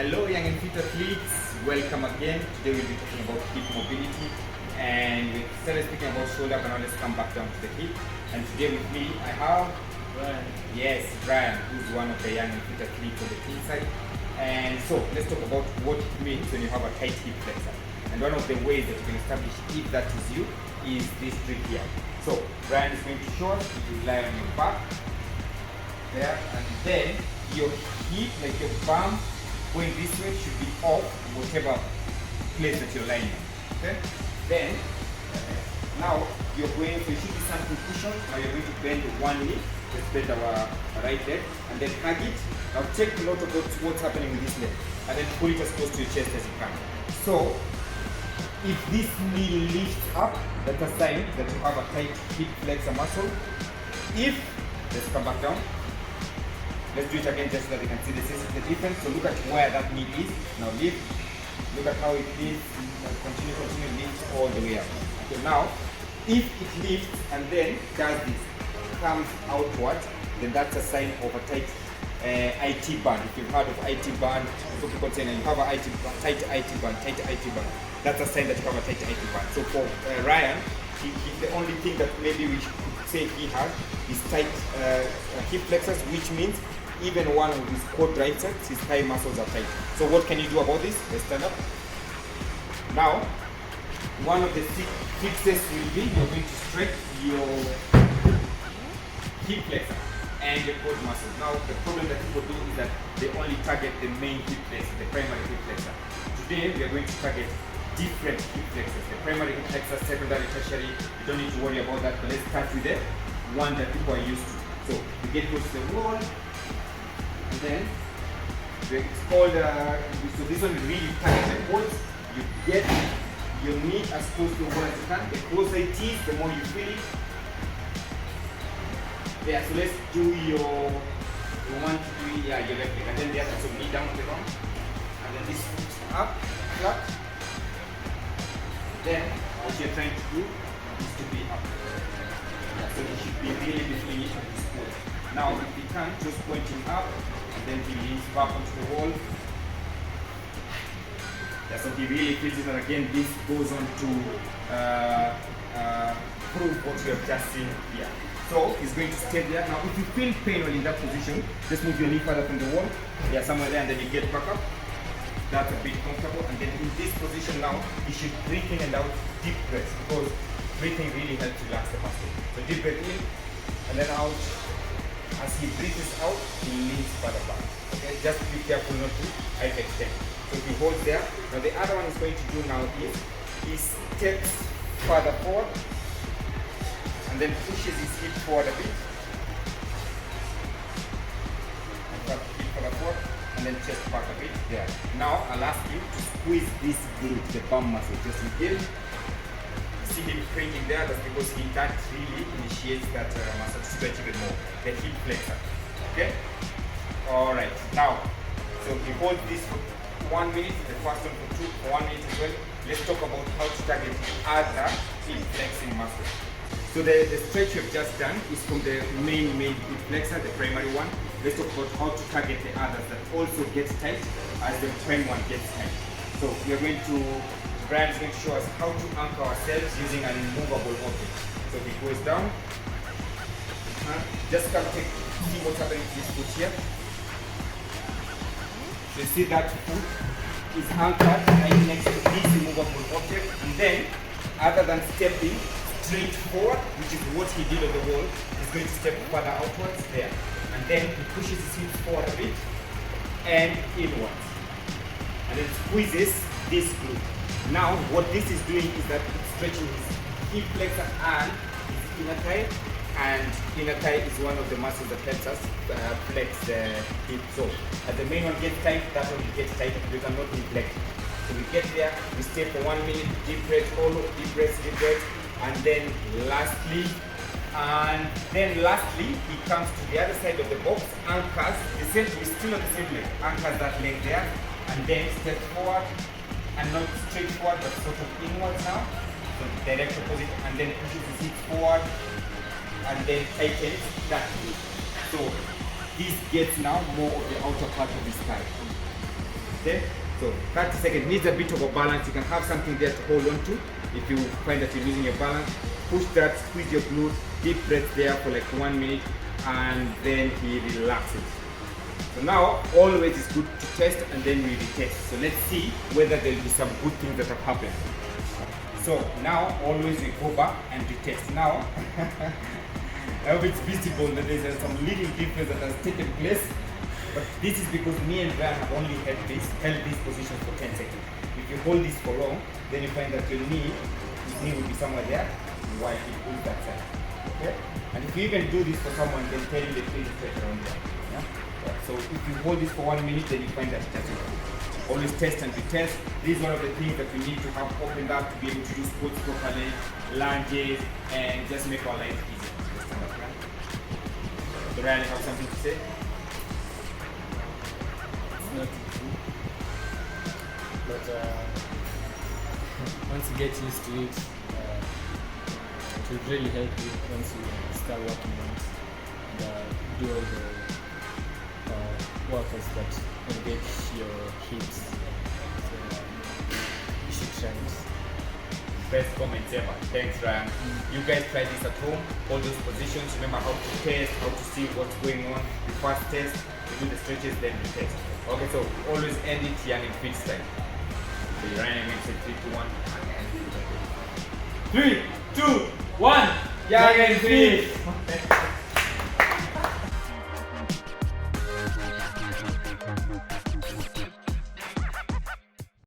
Hello young and fit athletes, welcome again. Today we'll be talking about hip mobility, and we started speaking about shoulder, but now let's come back down to the hip. And today with me I have Brian. Yes, Brian, who's one of the young and fit athletes on the team side. And so let's talk about what it means when you have a tight hip flexor. And one of the ways that you can establish if that is you is this trick here. So Brian is going to show us. You lie on your back there, and then your hip, like your bum going this way, should be off whatever place that you're lying on. Okay? Then now you're going, so it should be something cushion. Now you're going to bend one knee. Let's bend our right leg and then hug it. Now take note of what's happening with this leg and then pull it as close to your chest as you can. So if this knee lifts up, that's a sign that you have a tight hip flexor muscle. If, let's come back down. Let's do it again just so that you can see the difference. So look at where that knee is. Now lift. Look at how it lifts. Continue, lift all the way up. Okay, now, if it lifts and then does this, comes outward, then that's a sign of a tight IT band. If you've heard of IT band, people saying you have a tight IT band, that's a sign that you have a tight IT band. So for Ryan, the only thing that maybe we should say he has is tight hip flexors, which means even one of his quad triceps, his thigh muscles are tight. So what can you do about this? Let's stand up. Now, one of the fixes will be you're going to stretch your hip flexor and your quad muscles. Now, the problem that people do is that they only target the main hip flexor, the primary hip flexor. Today, we are going to target different hip flexors, the primary hip flexor, secondary, tertiary. You don't need to worry about that, but let's start with the one that people are used to. So, we get close to the wall, and then it's called, so this one really targets the quads. You get your knee as close to the wall as you can. The closer it is, the more you feel it. Yeah, so let's do your 1 to 3, yeah, your left leg, and then the other, so knee down on the ground, and then this up, flat. Then what you're trying to do is to be up. Yeah, so you should be really between each of these quads. Now if you can, just pointing up, and then he leans back onto the wall. Yeah, so he really feels it, and again this goes on to prove what we have just seen here. So he's going to stay there. Now if you feel pain while in that position, just move your knee further from the wall. Yeah, somewhere there, and then you get back up. That's a bit comfortable, and then in this position now, you should breathe in and out, deep breaths, because breathing really helps relax the muscle. So deep breath in, and then out. As he breathes out, he leans further back. Okay, just be careful not to hyperextend. So he holds there. Now the other one he's going to do now is he steps further forward, and then pushes his hip forward a bit. Hip further forward. And then chest back a bit there. Now I'll ask you to squeeze this glute, the bum muscle, just within. See him cringing there, that's because that really initiates that muscle to stretch even more, the hip flexor. Okay? Alright, now, so we hold this for 1 minute, the first one for 1 minute as well. Let's talk about how to target other hip flexing muscles. So the stretch you've just done is from the main hip flexor, the primary one. Let's talk about how to target the others that also get tight as the prime one gets tight. So we are going to, Brian's going to show us how to anchor ourselves using an immovable object. So he goes down, just come see what's happening to this foot here. So you see that foot is anchored right next to this immovable object, and then other than stepping straight forward, which is what he did on the wall, he's going to step further outwards there. And then he pushes his hips forward a bit and inwards. And then squeezes this glute. Now what this is doing is that it's stretching his hip flexor and his inner thigh. And inner thigh is one of the muscles that helps us flex the hip. So as the main one gets tight, that one gets tight. We cannot neglect it. So we get there, we stay for 1 minute, deep breath, follow, deep breath, and then lastly, he comes to the other side of the box, anchors, we're still on the same leg, anchors that leg there, and then step forward, and not straight forward, but sort of inwards now, so direct opposite, and then pushes his hips forward, and then tightens that glute. So this gets now more of the outer part of his thigh. Okay, so 30 seconds needs a bit of a balance. You can have something there to hold on to. If you find that you're losing your balance, push that, squeeze your glutes, deep breath there for like 1 minute, and then he relaxes. So now, always is good to test and then we retest. So let's see whether there will be some good things that have happened. So now, always we go back and retest. Now, I hope it's visible that there's some little difference that has taken place. But this is because me and Ryan have only held this position for 10 seconds. If you hold this for long, then you find that his knee will be somewhere there while he pulls that side. Okay? And if you even do this for someone, then tell you the clean stretch around there. Yeah? So if you hold this for 1 minute, then you find that it doesn't work. Always test and retest. This is one of the things that we need to have opened up to be able to do squats properly, lunges, and just make our life easier. So Ryan, you have something to say? Not easy, but once you get used to it, it will really help you once you start working on it and do all the workouts that engage your hips. So you should try it. Best comments ever. Thanks, Ryan. You guys try this at home, all those positions. Remember how to test, how to see what's going on. You first test, you do the stretches, then you test. Okay, so always end it young and fit style. So Ryan makes it 3, 2, 1. 3, 2, 1. Young and fit.